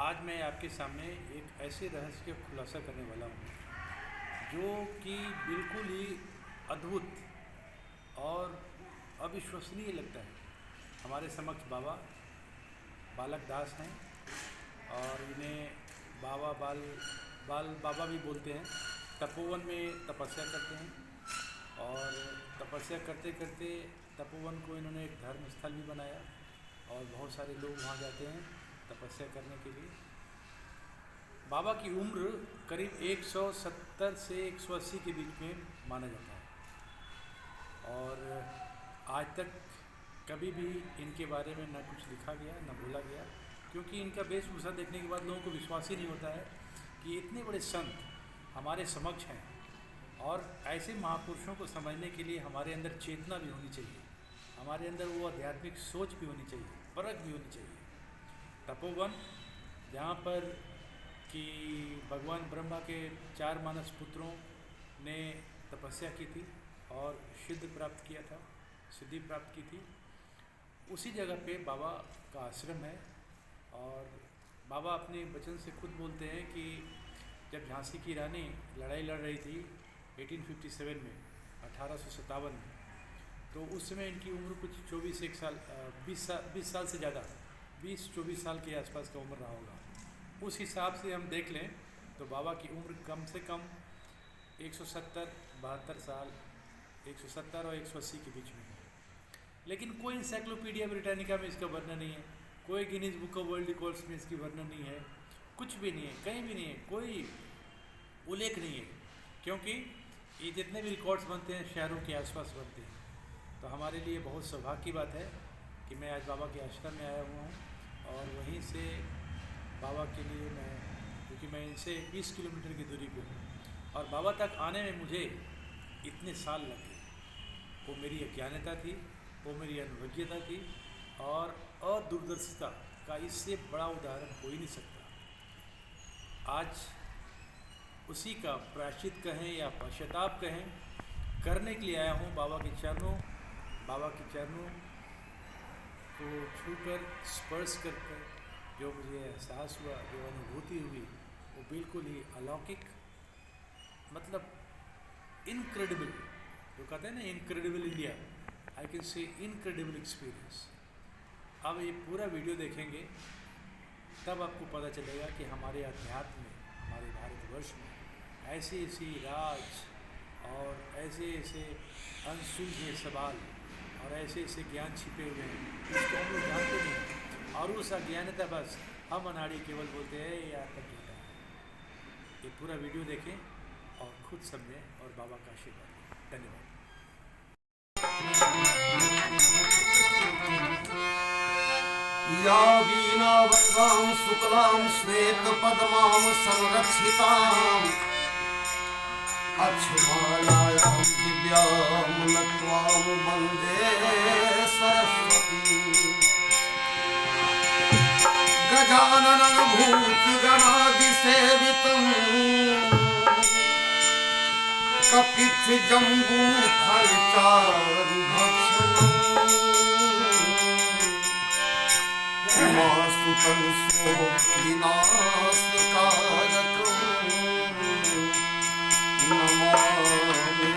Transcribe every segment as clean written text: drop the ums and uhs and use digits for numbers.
आज मैं आपके सामने एक ऐसे रहस्य का खुलासा करने वाला हूँ जो कि बिल्कुल ही अद्भुत और अविश्वसनीय लगता है। हमारे समक्ष बाबा बालक दास हैं और इन्हें बाबा भी बोलते हैं। तपोवन में तपस्या करते हैं और तपस्या करते करते तपोवन को इन्होंने एक धर्म स्थल भी बनाया और बहुत सारे लोग वहाँ जाते हैं तपस्या करने के लिए। बाबा की उम्र करीब 170 से 180 के बीच में माना जाता है और आज तक कभी भी इनके बारे में न कुछ लिखा गया न बोला गया, क्योंकि इनका वेशभूषा देखने के बाद लोगों को विश्वास ही नहीं होता है कि इतने बड़े संत हमारे समक्ष हैं। और ऐसे महापुरुषों को समझने के लिए हमारे अंदर चेतना भी होनी चाहिए, हमारे अंदर वो आध्यात्मिक सोच भी होनी चाहिए, परख भी होनी चाहिए। तपोवन जहाँ पर कि भगवान ब्रह्मा के 4 मानस पुत्रों ने तपस्या की थी और सिद्धि प्राप्त की थी, उसी जगह पे बाबा का आश्रम है। और बाबा अपने वचन से खुद बोलते हैं कि जब झांसी की रानी लड़ाई लड़ रही थी 1857 में 1857 में, तो उस समय इनकी उम्र कुछ 20 साल से ज़्यादा 20-24 साल के आसपास का उम्र रहा होगा। उस हिसाब से हम देख लें तो बाबा की उम्र कम से कम 170-72 साल, 170 और 180 के बीच में है। लेकिन कोई इंसाइक्लोपीडिया ब्रिटानिका में इसका वर्णन नहीं है, कोई Guinness book of world records में इसकी वर्णन नहीं है, कुछ भी नहीं है, कहीं भी नहीं है, कोई उल्लेख नहीं है, क्योंकि ये जितने भी रिकॉर्ड्स बनते हैं शहरों के आसपास बनते हैं। तो हमारे लिए बहुत सौभाग्य की बात है कि मैं आज बाबा के आश्रम में आया हुआ हूँ और वहीं से बाबा के लिए क्योंकि मैं इनसे 20 किलोमीटर की दूरी पर हूँ और बाबा तक आने में मुझे इतने साल लग गए। वो मेरी अज्ञानता थी, वो मेरी अनुभज्ञता थी और अदूरदर्शिता का इससे बड़ा उदाहरण हो ही नहीं सकता। आज उसी का प्रायश्चित कहें या पश्चाताप कहें करने के लिए आया हूँ। बाबा के चरणों को छूकर स्पर्श कर जो मुझे एहसास हुआ, जो अनुभूति हुई, वो बिल्कुल ही अलौकिक, मतलब इनक्रेडिबल, जो कहते हैं ना incredible India, I can say incredible experience. अब ये पूरा वीडियो देखेंगे तब आपको पता चलेगा कि हमारे अध्यात्म में, हमारे भारतवर्ष में ऐसी राज और ऐसे अनसुलझे सवाल और ऐसे ज्ञान छिपे हुए हैं जिसको हम लोग जानते नहीं, और उस अज्ञानता बस हम अनाड़ी केवल बोलते हैं ये आत्मा झूठा है। ये पूरा वीडियो देखें और खुद समझें और बाबा का आशीर्वाद लें। धन्यवाद। या वीणा वरदां शुक्लां श्वेत पद्मां संरक्षितां अक्षमालायां दिव्यां नत्वां वन्दे सरस्वती। गजाननं भूतगणादिसेवितं कपित्थजम्बूफलचारुभक्षणम् उमासुतं विनाशकारकं नमामि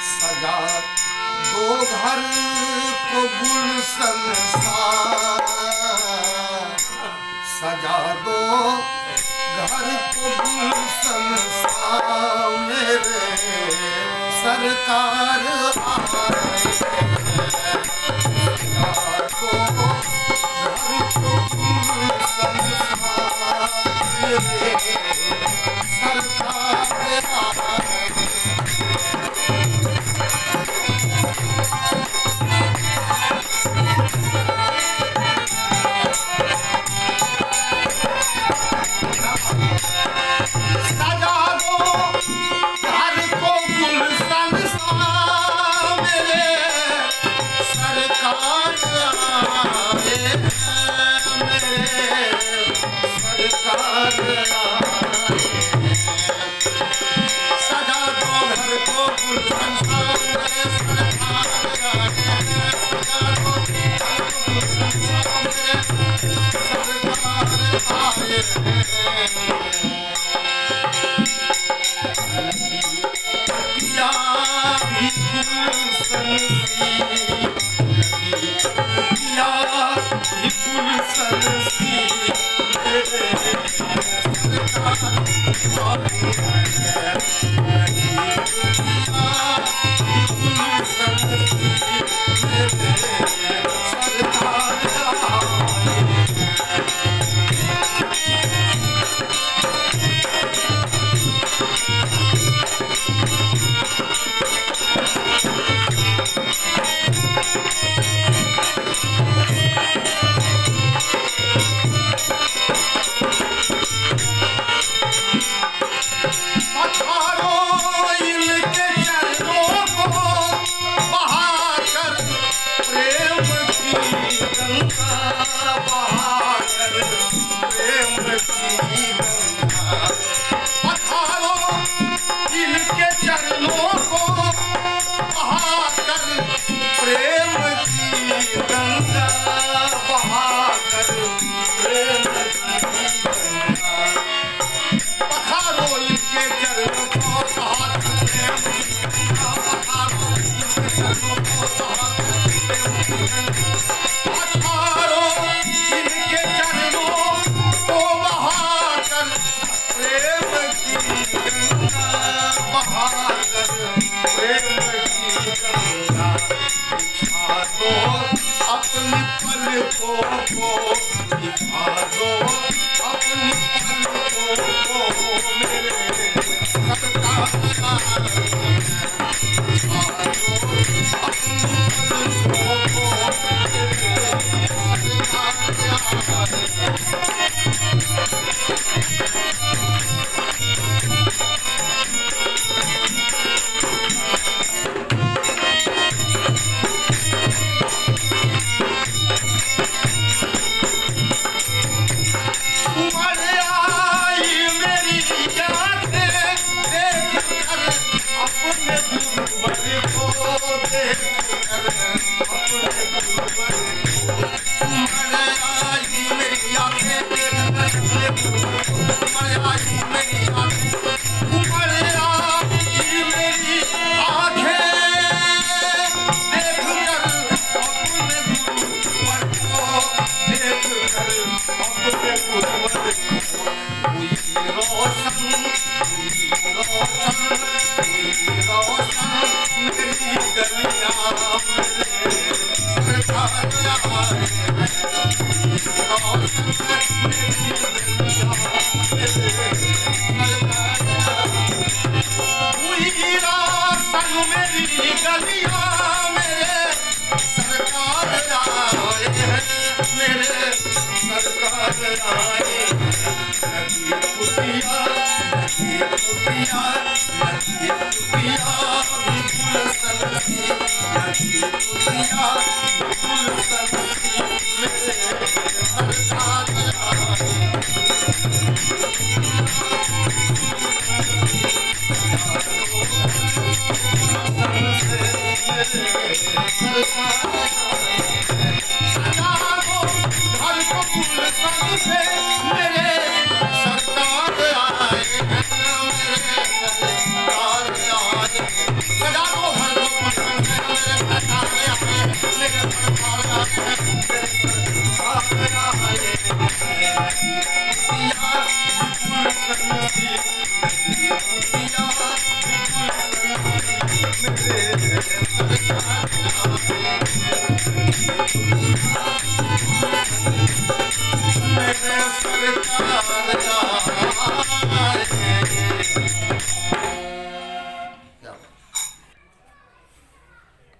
सजा दो घर को गुलशन सजा दो घर को गुलशन मेरे सरकार आए। सजा दो घर को गुलशन मेरे सरकार आए। सजा दो घर को गुलशन अपनी पलकों को दिखा दो, अपनी पलकों को मेरे सरकार दिखा दो, अपनी पलकों को मेरे सरकार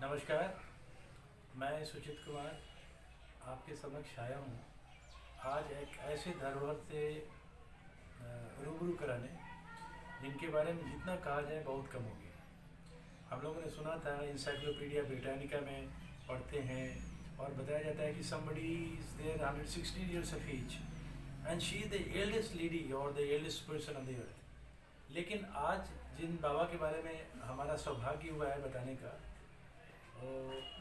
नमस्कार, मैं सुचित कुमार आपके समक्ष आया हूँ आज एक ऐसे धरोहर से रूबरू कराने जिनके बारे में जितना कहा जाए बहुत कम हो गया। हम लोगों ने सुना था, इंसाइक्लोपीडिया ब्रिटानिका में पढ़ते हैं और बताया जाता है कि somebody is there 116 years of age and she is the eldest lady or the eldest person on the earth। लेकिन आज जिन बाबा के बारे में हमारा सौभाग्य हुआ है बताने का,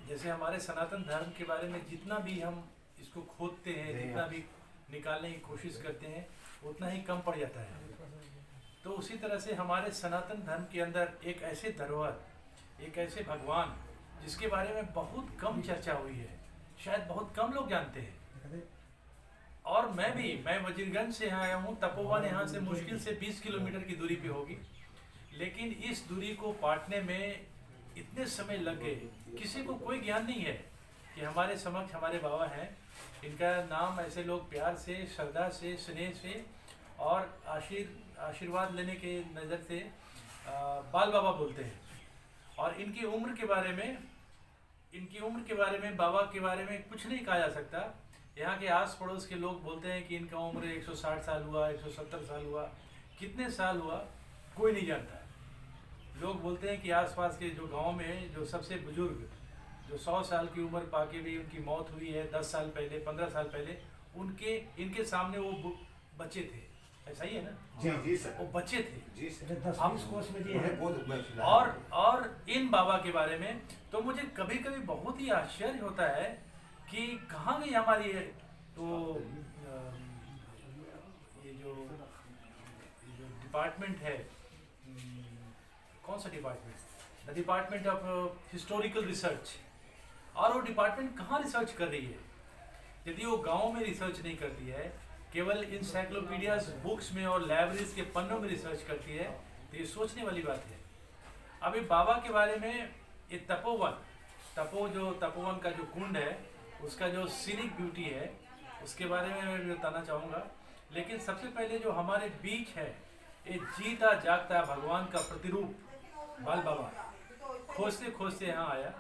जैसे हमारे सनातन धर्म के बारे में जितना भी हम इसको खोदते हैं, जितना भी निकालने की कोशिश करते हैं, उतना ही कम पड़ जाता है। तो उसी तरह से हमारे सनातन धर्म के अंदर एक ऐसे धरोहर, एक ऐसे भगवान जिसके बारे में बहुत कम चर्चा हुई है, शायद बहुत कम लोग जानते हैं। और मैं वजीरगंज से यहाँ आया हूँ। तपोवन यहाँ से मुश्किल से 20 किलोमीटर की दूरी पे होगी, लेकिन इस दूरी को पाटने में इतने समय लग गए, किसी को कोई ज्ञान नहीं है कि हमारे समक्ष हमारे बाबा हैं। इनका नाम ऐसे लोग प्यार से, श्रद्धा से, स्नेह से और आशीर्वाद लेने के नज़र से बाल बाबा बोलते हैं। और इनकी उम्र के बारे में बाबा के बारे में कुछ नहीं कहा जा सकता। यहाँ के आस पड़ोस के लोग बोलते हैं कि इनका उम्र 160 साल हुआ, 170 साल हुआ, कितने साल हुआ कोई नहीं जानता है। लोग बोलते हैं कि आसपास के जो गांव में जो सबसे बुजुर्ग, जो 100 साल की उम्र पाके भी उनकी मौत हुई है 10 साल पहले, 15 साल पहले, इनके सामने वो बच्चे थे। ऐसा ही है ना? जी सर, वो बच्चे थे जी सर। 10-20 कोस में जी है। और इन बाबा के बारे में तो मुझे कभी कभी बहुत ही आश्चर्य होता है कि कहाँ गई हमारी ये जो डिपार्टमेंट है, कौन सा department? The department of historical research. और वो डिपार्टमेंट कहाँ रिसर्च कर रही है? यदि वो गांव में रिसर्च नहीं करती है, केवल इंसाइक्लोपीडियाज बुक्स में और लाइब्रेरीज के पन्नों में रिसर्च करती है, तो ये सोचने वाली बात है। अभी बाबा के बारे में ये तपोवन का जो कुंड है, उसका जो सीनिक ब्यूटी है, उसके बारे में मैं बताना चाहूँगा। लेकिन सबसे पहले जो हमारे बीच है, ये जीता जागता भगवान का प्रतिरूप बाल बाबा खोजते खोजते यहाँ आया।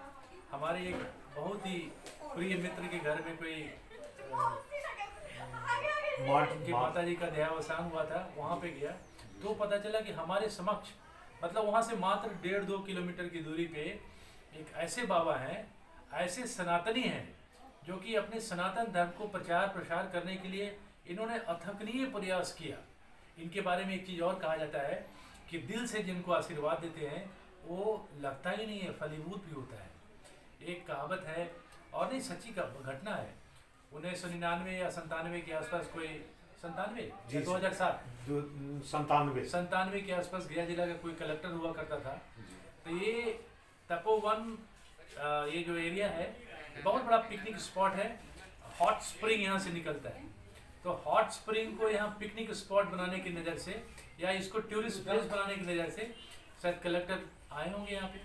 हमारे एक बहुत ही प्रिय मित्र के घर में कोई कि माता जी का देहावसान हुआ था, वहाँ पे गया तो पता चला कि हमारे समक्ष, मतलब वहाँ से मात्र 1.5-2 किलोमीटर की दूरी पे एक ऐसे बाबा हैं, ऐसे सनातनी हैं, जो कि अपने सनातन धर्म को प्रचार प्रसार करने के लिए इन्होंने अथकनीय प्रयास किया। इनके बारे में एक चीज़ और कहा जाता है कि दिल से जिनको आशीर्वाद देते हैं वो लगता ही नहीं है, फलीभूत भी होता है। एक कहावत है, और नहीं सच्ची का घटना है। 1999 या 97 के आसपास, कोई 97 या 2007 97 के आसपास गया जिला का कोई कलेक्टर हुआ करता था। तो ये तपोवन ये जो एरिया है, बहुत बड़ा पिकनिक स्पॉट है। हॉट स्प्रिंग यहाँ से निकलता है, तो हॉट स्प्रिंग को यहाँ पिकनिक स्पॉट बनाने की नज़र से या इसको टूरिस्ट प्लेस बनाने की नज़र से शायद कलेक्टर आए होंगे यहाँ पे।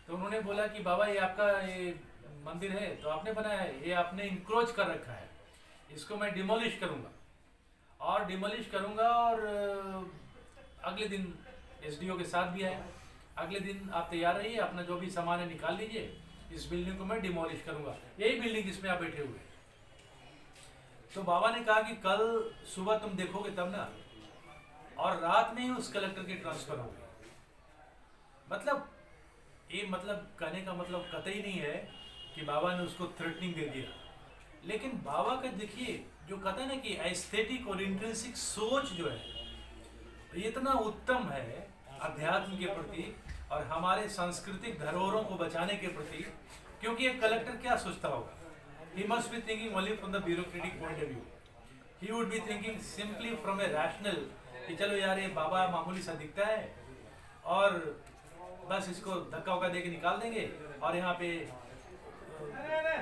तो उन्होंने बोला कि बाबा ये आपका ये मंदिर है तो आपने बनाया है, ये आपने इंक्रोच कर रखा है, इसको मैं डिमोलिश करूँगा और अगले दिन एसडीओ के साथ भी आए। अगले दिन आप तैयार रहिए, अपना जो भी सामान है निकाल लीजिए, इस बिल्डिंग को मैं डिमोलिश करूँगा, यही बिल्डिंग जिसमें आप बैठे हुए। तो बाबा ने कहा कि कल सुबह तुम देखोगे तब ना, और रात में ही उस कलेक्टर की ट्रांसफर हो गई। मतलब कहने का मतलब कतई नहीं है कि बाबा ने उसको थ्रेटनिंग दे दिया, लेकिन बाबा का देखिए जो कहता है ना कि एस्थेटिक और इंट्रिंसिक सोच जो है ये इतना उत्तम है अध्यात्म के प्रति और हमारे सांस्कृतिक धरोहरों को बचाने के प्रति। क्योंकि एक कलेक्टर क्या सोचता होगा? He must be thinking only from the bureaucratic point of view. He would be thinking simply from a rational कि चलो यार ये बाबा मामूली सा दिखता है और बस इसको धक्का वक्का दे के निकाल देंगे और यहाँ पे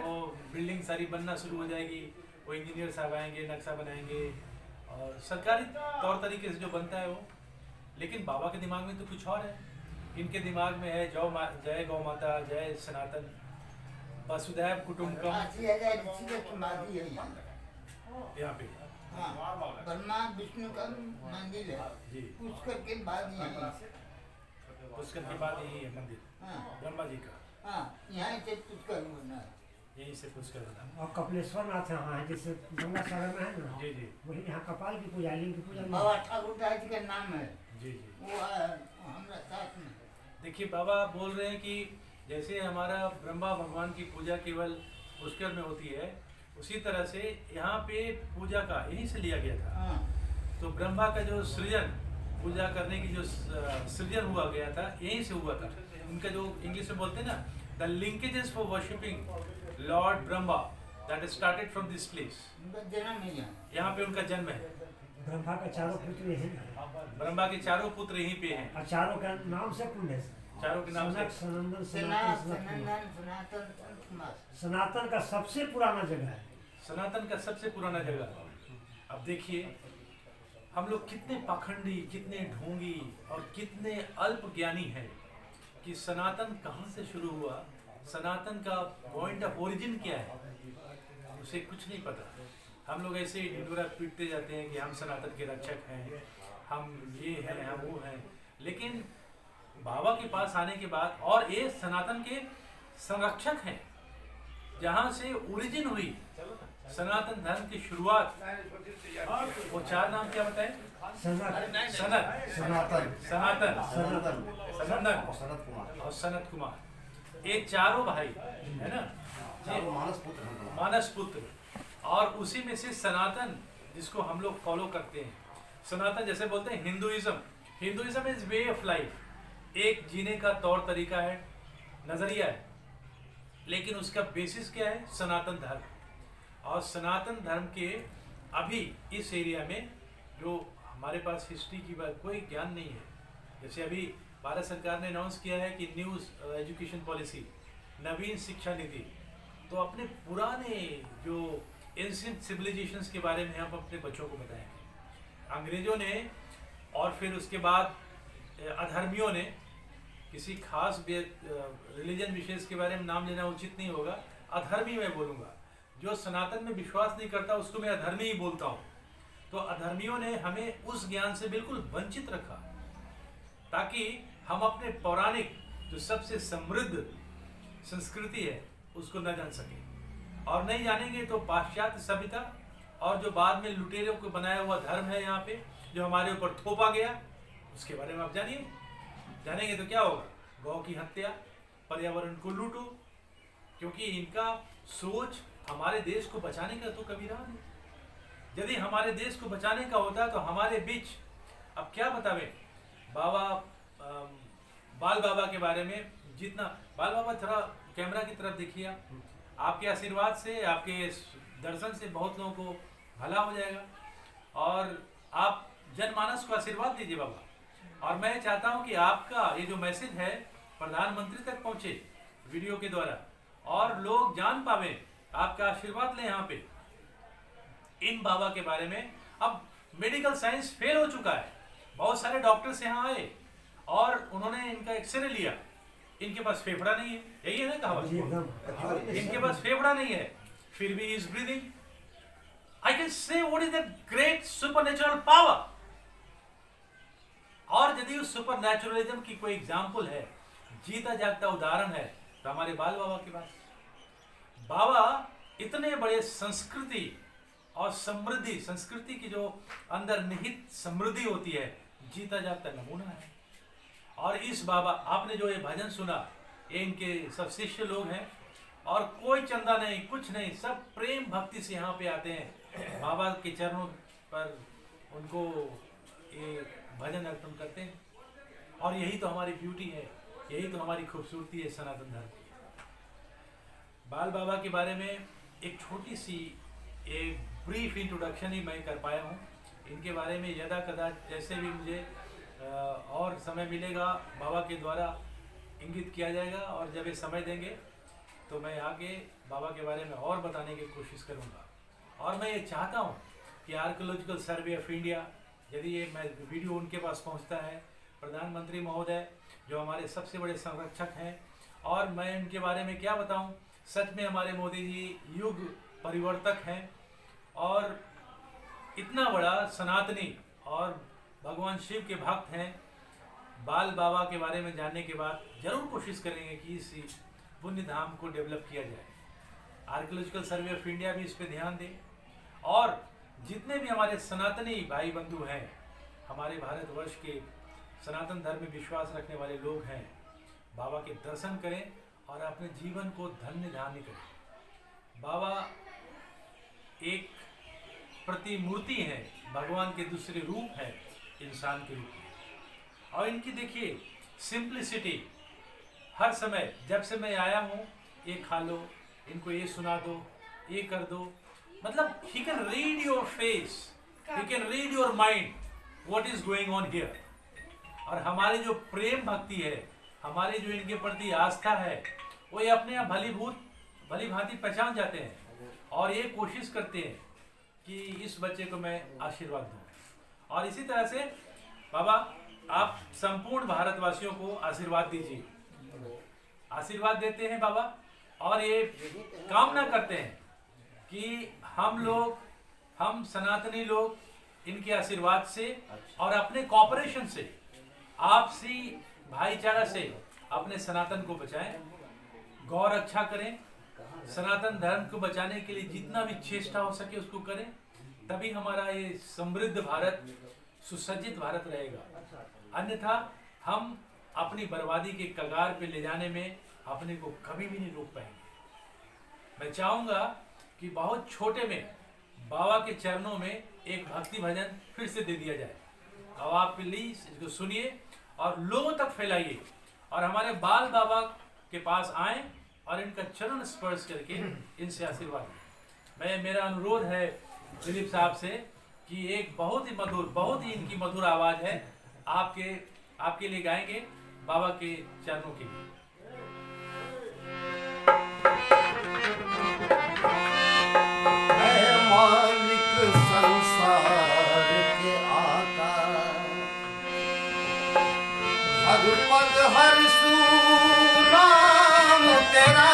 वो बिल्डिंग सारी बनना शुरू हो जाएगी, वो इंजीनियर साहब आएंगे, नक्शा बनाएंगे और सरकारी तौर तरीके से जो बनता है वो। लेकिन बाबा के दिमाग में तो कुछ और है। इनके दिमाग में है जय गौ माता, जय सनातन, वसुधैव कुटुंबकम। यहाँ पे ब्रह्मा विष्णु का मंदिर है जी, पुष्कर के बाद पुष्कर के बाद यही है मंदिर ब्रह्मा जी का। यहाँ से पुष्कर होना है, यहीं से पुष्कर बना। और कपिलेश्वर नाथ यहाँ है, जैसे गंगा सागर में है ना, जी जी वही यहाँ कपाल की पूजा, लिंग की पूजा बाबा ठाकुर दास का नाम है, जी जी। वो हमारा साथ में। देखिए बाबा बोल रहे हैं कि जैसे हमारा ब्रह्मा भगवान की पूजा केवल पुष्कर में होती है, उसी तरह से यहाँ पे पूजा का यहीं से लिया गया था। तो ब्रह्मा का जो सृजन, पूजा करने की जो सृजन हुआ गया था यहीं से हुआ था। उनका जो इंग्लिश में बोलते हैं ना, the linkages for worshipping Lord Brahma that started from this place. उनका जन्म है यहाँ पे उनका जन्म है। ब्रह्मा के चारों पुत्र यही है, ब्रह्मा के चारों पुत्र यहीं पे हैं और चारों का नाम से कुंड है। चारों के नाम से। सनक, सनंदन, सनातन सनातन, सनातन सनातन संत कुमार। सनातन का सबसे पुराना जगह है। सनातन का सबसे पुराना जगह। अब देखिए हम लोग कितने पाखंडी, कितने ढोंगी और कितने अल्प ज्ञानी हैं कि सनातन कहाँ से शुरू हुआ, सनातन का पॉइंट ऑफ ओरिजिन क्या है, उसे कुछ नहीं पता। हम लोग ऐसे ही ढिंढोरा पीटते जाते हैं कि हम सनातन के रक्षक हैं, हम ये हैं, हम वो हैं। लेकिन बाबा के पास आने के बाद, और ये सनातन के संरक्षक हैं, जहाँ से ओरिजिन हुई सनातन धर्म की शुरुआत। वो चार नाम क्या बताएं? सनक, सनत, सनातन, सनातन, सनातन, सनंदन और सनत कुमार। और सनत कुमार। ये चारों भाई है ना, चारों मानस पुत्र हैं। मानस पुत्र। और उसी में से सनातन, जिसको हम लोग फॉलो करते हैं। सनातन जैसे बोलते हैं Hinduism, Hinduism is way of life, एक जीने का तौर तरीका है, नजरिया है। लेकिन उसका बेसिस क्या है? सनातन धर्म। और सनातन धर्म के अभी इस एरिया में जो हमारे पास हिस्ट्री की बात कोई ज्ञान नहीं है। जैसे अभी भारत सरकार ने अनाउंस किया है कि न्यू एजुकेशन पॉलिसी, नवीन शिक्षा नीति, तो अपने पुराने जो एंशिएंट सिविलाइजेशंस के बारे में हम अपने बच्चों को बताएंगे। अंग्रेजों ने और फिर उसके बाद अधर्मियों ने, किसी खास रिलीजन विशेष के बारे में नाम लेना उचित नहीं होगा, अधर्मी मैं बोलूँगा। जो सनातन में विश्वास नहीं करता उसको मैं अधर्मी ही बोलता हूँ। तो अधर्मियों ने हमें उस ज्ञान से बिल्कुल वंचित रखा, ताकि हम अपने पौराणिक जो सबसे समृद्ध संस्कृति है उसको न जान सके। और नहीं जानेंगे तो पाश्चात्य सभ्यता और जो बाद में लुटेरों को बनाया हुआ धर्म है यहाँ पे, जो हमारे ऊपर थोपा गया, उसके बारे में आप जानिए। जानेंगे तो क्या होगा? गौ की हत्या, पर्यावरण को लूटो, क्योंकि इनका सोच हमारे देश को बचाने का तो कभी रहा नहीं। यदि हमारे देश को बचाने का होता तो हमारे बीच, अब क्या बतावे, बाबा बाल बाबा के बारे में जितना, बाल बाबा थोड़ा कैमरा की तरफ देखिए आप, आपके आशीर्वाद से, आपके दर्शन से बहुत लोगों को भला हो जाएगा। और आप जनमानस को आशीर्वाद दीजिए बाबा। और मैं चाहता हूं कि आपका ये जो मैसेज है प्रधानमंत्री तक पहुंचे वीडियो के द्वारा, और लोग जान पावे, आपका आशीर्वाद लें यहाँ पे इन बाबा के बारे में। अब मेडिकल साइंस फेल हो चुका है, बहुत सारे डॉक्टर्स यहाँ आए और उन्होंने इनका एक्सरे लिया, इनके पास फेफड़ा नहीं है, यही है ना कहावत, इनके पास फेफड़ा नहीं है, फिर भी is breathing. I can say what is the great supernatural power. और यदि उस सुपरनेचुरलिज्म की कोई एग्जाम्पल है, जीता जागता उदाहरण है, तो हमारे बाल बाबा के पास। बाबा इतने बड़े संस्कृति और समृद्धि, संस्कृति की जो अंदर निहित समृद्धि होती है, जीता जागता नमूना है। और इस बाबा, आपने जो ये भजन सुना, ये इनके सब शिष्य लोग हैं, और कोई चंदा नहीं, कुछ नहीं, सब प्रेम भक्ति से यहाँ पे आते हैं, बाबा के चरणों पर उनको ये भजन अर्पण करते हैं। और यही तो हमारी ब्यूटी है, यही तो हमारी खूबसूरती है सनातन धर्म की। बाल बाबा के बारे में एक छोटी सी एक ब्रीफ इंट्रोडक्शन ही मैं कर पाया हूँ। इनके बारे में यदा कदा जैसे भी मुझे और समय मिलेगा बाबा के द्वारा इंगित किया जाएगा, और जब ये समय देंगे तो मैं आगे बाबा के बारे में और बताने की कोशिश करूँगा। और मैं ये चाहता हूँ कि आर्कियोलॉजिकल सर्वे ऑफ इंडिया, यदि ये मैं वीडियो उनके पास पहुँचता है, प्रधानमंत्री महोदय जो हमारे सबसे बड़े संरक्षक हैं, और मैं उनके बारे में क्या बताऊँ, सच में हमारे मोदी जी युग परिवर्तक हैं, और इतना बड़ा सनातनी और भगवान शिव के भक्त हैं। बाल बाबा के बारे में जानने के बाद जरूर कोशिश करेंगे कि इस पुण्य धाम को डेवलप किया जाए। आर्कियोलॉजिकल सर्वे ऑफ इंडिया भी इस पर ध्यान दे, और जितने भी हमारे सनातनी भाई बंधु हैं, हमारे भारतवर्ष के सनातन धर्म में विश्वास रखने वाले लोग हैं, बाबा के दर्शन करें और अपने जीवन को धन्य धान्य करें। बाबा एक प्रतिमूर्ति है, भगवान के दूसरे रूप है इंसान के रूप में। और इनकी देखिए सिंप्लिसिटी, हर समय जब से मैं आया हूँ, ये खा लो, इनको ये सुना दो, ये कर दो, मतलब he can read your face, he can read your mind, what is going on here। और हमारी जो प्रेम भक्ति है हमारी जो इनके प्रति आस्था है वो ये अपने आप भली भांति पहचान जाते हैं और ये कोशिश करते हैं कि इस बच्चे को मैं आशीर्वाद दूं। और इसी तरह से बाबा आप संपूर्ण भारतवासियों को आशीर्वाद दीजिए। आशीर्वाद देते हैं बाबा और ये कामना करते हैं कि हम सनातनी लोग इनके आशीर्वाद से और अपने कॉपरेशन से, आपसी भाईचारा से अपने सनातन को बचाएं, गौ रक्षा करें, सनातन धर्म को बचाने के लिए जितना भी चेष्टा हो सके उसको करें, तभी हमारा ये समृद्ध भारत, सुसज्जित भारत रहेगा। अन्यथा हम अपनी बर्बादी के कगार पे ले जाने में अपने को कभी भी नहीं रोक पाएंगे। मैं चाहूँगा कि बहुत छोटे में बाबा के चरणों में एक भक्ति भजन फिर से दे दिया जाए। अब आप प्लीज इसको सुनिए और लोगों तक फैलाइए और हमारे बाल बाबा के पास आएं और इनका चरण स्पर्श करके इनसे आशीर्वाद लें। मेरा अनुरोध है दिलीप साहब से कि एक बहुत ही इनकी मधुर आवाज है, आपके लिए गाएंगे बाबा के चरणों के लिए। मालिक संसार के आका, हर पल हर सू नाम तेरा,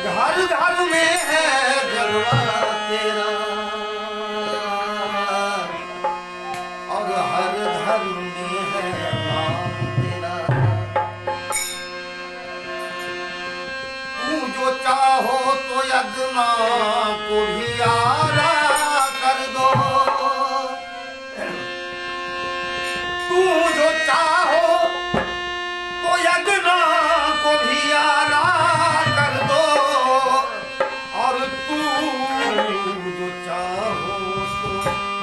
घर घर में है जलवा तेरा, और हर धर्म में है नाम तेरा। तू जो चाहो तो यज्ञ को भी आरा कर दो, तू जो चाहो तो यज्ञ को भी आरा कर दो, और तू जो चाहो तो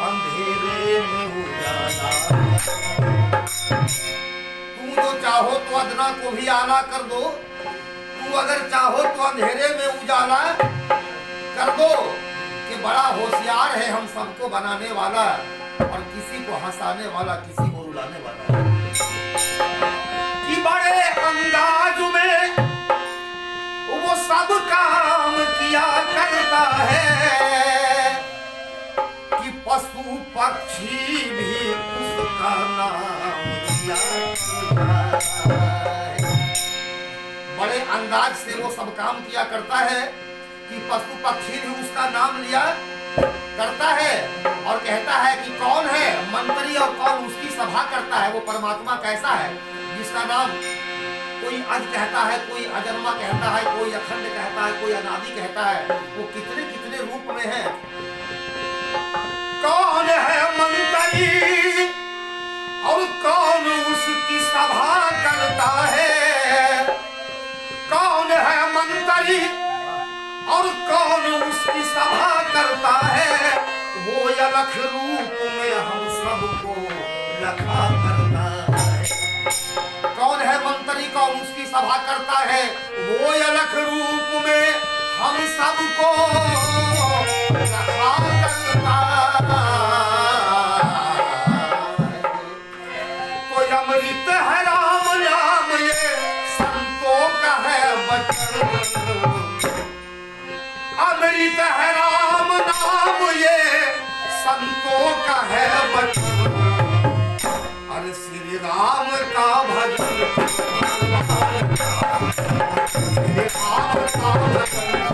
अंधेरे में उजाला, तू जो चाहो तो अदना को भी आला कर दो, तू अगर चाहो तो अंधेरे में उजाला कर दो। कि बड़ा होशियार है हम सबको बनाने वाला, और किसी को हंसाने वाला, किसी को रुलाने वाला, कि बड़े अंदाज में वो सब काम किया करता है, कि पशु पक्षी भी उसका नाम लिया करता है। बड़े अंदाज से वो सब काम किया करता है कि पशु पक्षी भी उसका नाम लिया करता है, और कहता है कि कौन है मंत्री और कौन उसकी सभा करता है। वो परमात्मा कैसा है जिसका नाम कोई अज कहता है, कोई अजन्मा कहता है, कोई अखंड कहता है, कोई अनादि कहता है। वो कितने कितने रूप में है। कौन है मंत्री और कौन उसकी सभा करता है, कौन है मंत्री और कौन उसकी सभा करता है। वो अलख रूप में हम सबको रखा करता है। कौन है मंत्री, कौन उसकी सभा करता है, वो अलख रूप में हम सबको रखा करता है। कोई अमृत है राम नाम, ये संतों का है वचन, अमृत है राम नाम, ये संतों का है वचन। अरे श्री राम का भजन, श्री राम का भजन,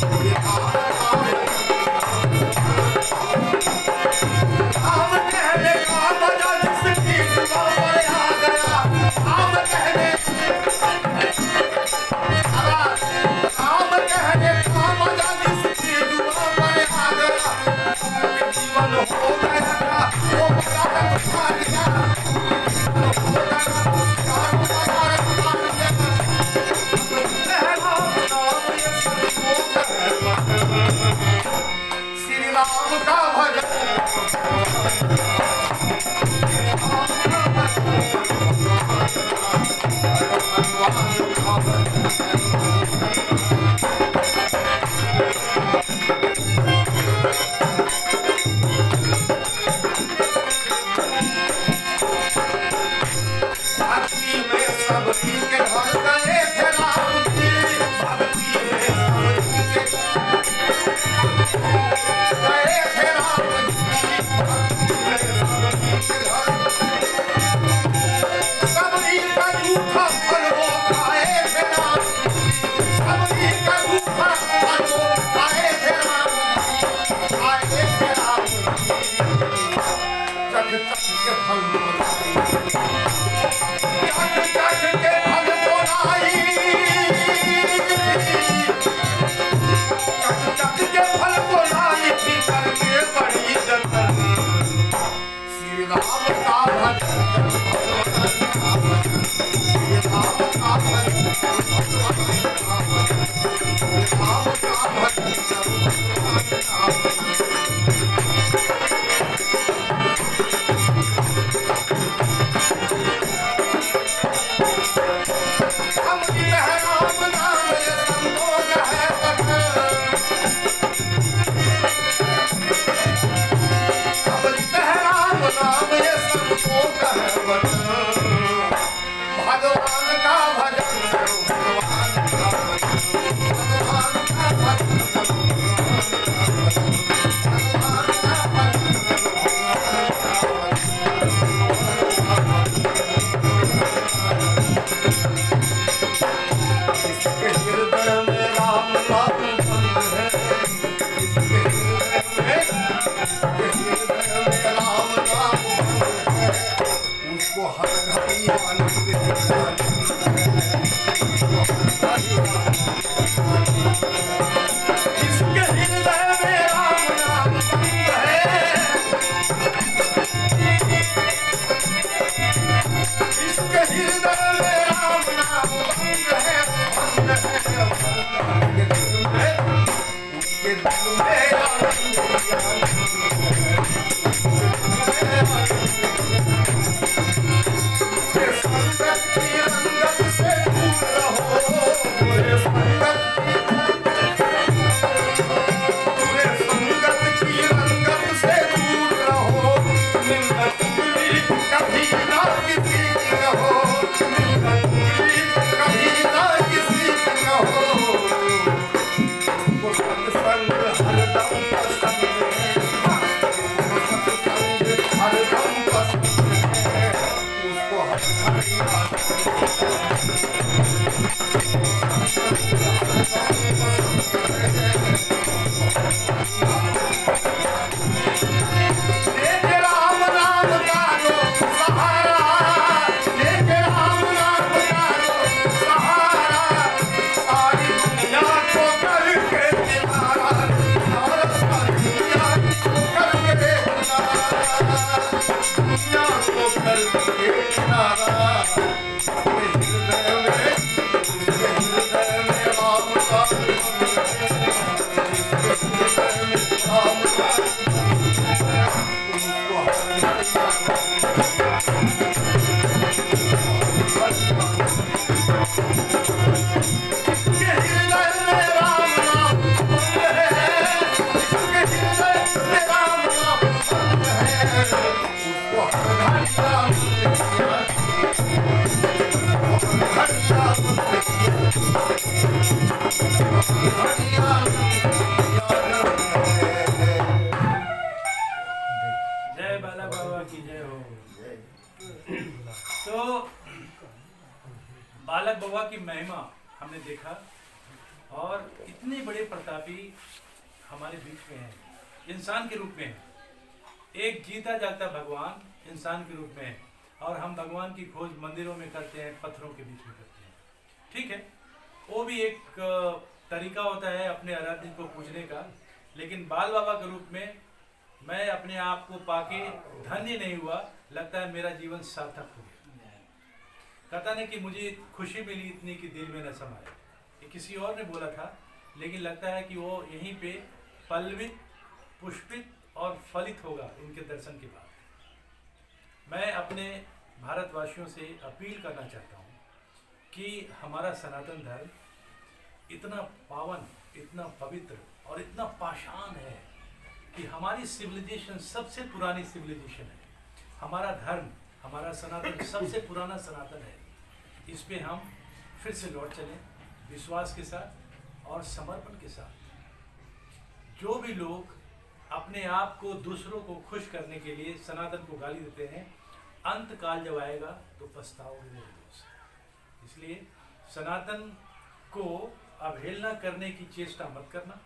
श्री राम का राम कहने का मजा जिसकी जुबां पर आ गया, राम कहने का मजा जिसकी जुबां पर आ गया, जीवन हो गया वो बड़ा उठा लिया, हो गया श्री राम का भजन। भक्ति में सबकी के घर गए थे राम जी, भक्ति में सबकी के गए थे राम जी, भक्ति में सबकी के घर सबकी का झूठा फल वो खाए थे राम जी, सबकी का झूठा फल वो खाए थे राम जी, खाए थे राम जी, चख चख के फल वो खाए चख चख के फल को लाई, चख चख के फल को लाई थी करके बड़ी जतन, श्री राम का भजन भगवान का भजन, श्री राम का भजन भगवान का भजन, श्री राम का भजन भगवान का भजन। हम राम नाम ये संतोष है बचन, हम राम नाम ये संतोष है बचन, भगवान का भजन भगवान का भजन, भगवान का भजन भगवान का भजन, भगवान का भजन इसके हृदय में राम नाम बंद है, इसके हृदय में राम नाम बंद है, उसको हर घड़ी आनंद दिलाना है, उसको हर घड़ी आनंद इसके हृदय में राम नाम बंद है, इसके हृदय में राम नाम बंद है, उसके दिल में आनंद संगत की रंगत से दूर रहो, संगत की रंगत से दूर रहो, मिन्नत मिली कभी ना किसी की रहो, मिन्नत मिली कभी ना किसी की रहो, वो सत्संग हरदम पसंद है, वो सत्संग हरदम पसंद है, उसको हर घड़ी लेके राम नाम का लो सहारा, लेके राम नाम का लो सहारा, सारी दुनिया को करके किनारा, सारी दुनिया को करके किनारा, दुनिया को करके किनारा, उसके हृदय में राम का राम का उसको इसके हृदय में राम नाम बंद है, इसके हृदय में राम नाम बंद है, उसको हर घड़ी जय बाला बाबा की जय हो। तो बालक बाबा की महिमा हमने देखा और इतने बड़े प्रतापी हमारे बीच में हैं, इंसान के रूप में हैं। एक जीता जागता भगवान इंसान के रूप में है और हम भगवान की खोज मंदिरों में करते हैं, पत्थरों के बीच में करते हैं। ठीक है, वो भी एक तरीका होता है अपने आराध्य को पूजने का, लेकिन बाल बाबा के रूप में मैं अपने आप को पाके धन्य नहीं हुआ, लगता है मेरा जीवन सार्थक हो गया। कहता नहीं कि मुझे खुशी मिली इतनी कि दिल में न समाए, ये किसी और ने बोला था, लेकिन लगता है कि वो यहीं पे पल्लवित, पुष्पित और फलित होगा उनके दर्शन के बाद। मैं अपने भारतवासियों से अपील करना चाहता हूँ कि हमारा सनातन धर्म इतना पावन, इतना पवित्र और इतना पाषाण है कि हमारी सिविलाइजेशन सबसे पुरानी सिविलाइजेशन है, हमारा धर्म, हमारा सनातन सबसे पुराना सनातन है। इस पे हम फिर से लौट चलें विश्वास के साथ और समर्पण के साथ। जो भी लोग अपने आप को दूसरों को खुश करने के लिए सनातन को गाली देते हैं, अंत काल जब आएगा तो पछताओगे मेरे दोस्त। इसलिए सनातन को अवहेलना करने की चेष्टा मत करना,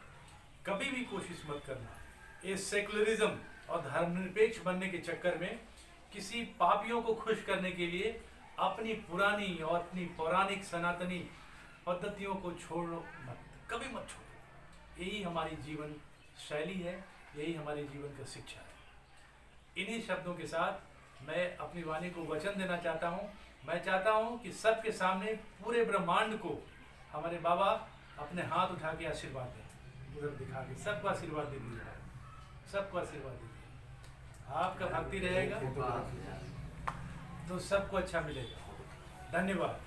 कभी भी कोशिश मत करना। ये सेकुलरिज्म और धर्मनिरपेक्ष बनने के चक्कर में किसी पापियों को खुश करने के लिए अपनी पुरानी और अपनी पौराणिक सनातनी पद्धतियों को छोड़ो मत, कभी मत छोड़ो। यही हमारी जीवन शैली है, यही हमारे जीवन का शिक्षा है। इन्हीं शब्दों के साथ मैं अपनी वाणी को वचन देना चाहता हूँ। मैं चाहता हूँ कि सबके सामने पूरे ब्रह्मांड को हमारे बाबा अपने हाथ उठा के आशीर्वाद दें, उधर दिखा के सबको आशीर्वाद दे दीजिए, सबको आशीर्वाद दीजिए। आपका भक्ति रहेगा तो सबको अच्छा मिलेगा। धन्यवाद।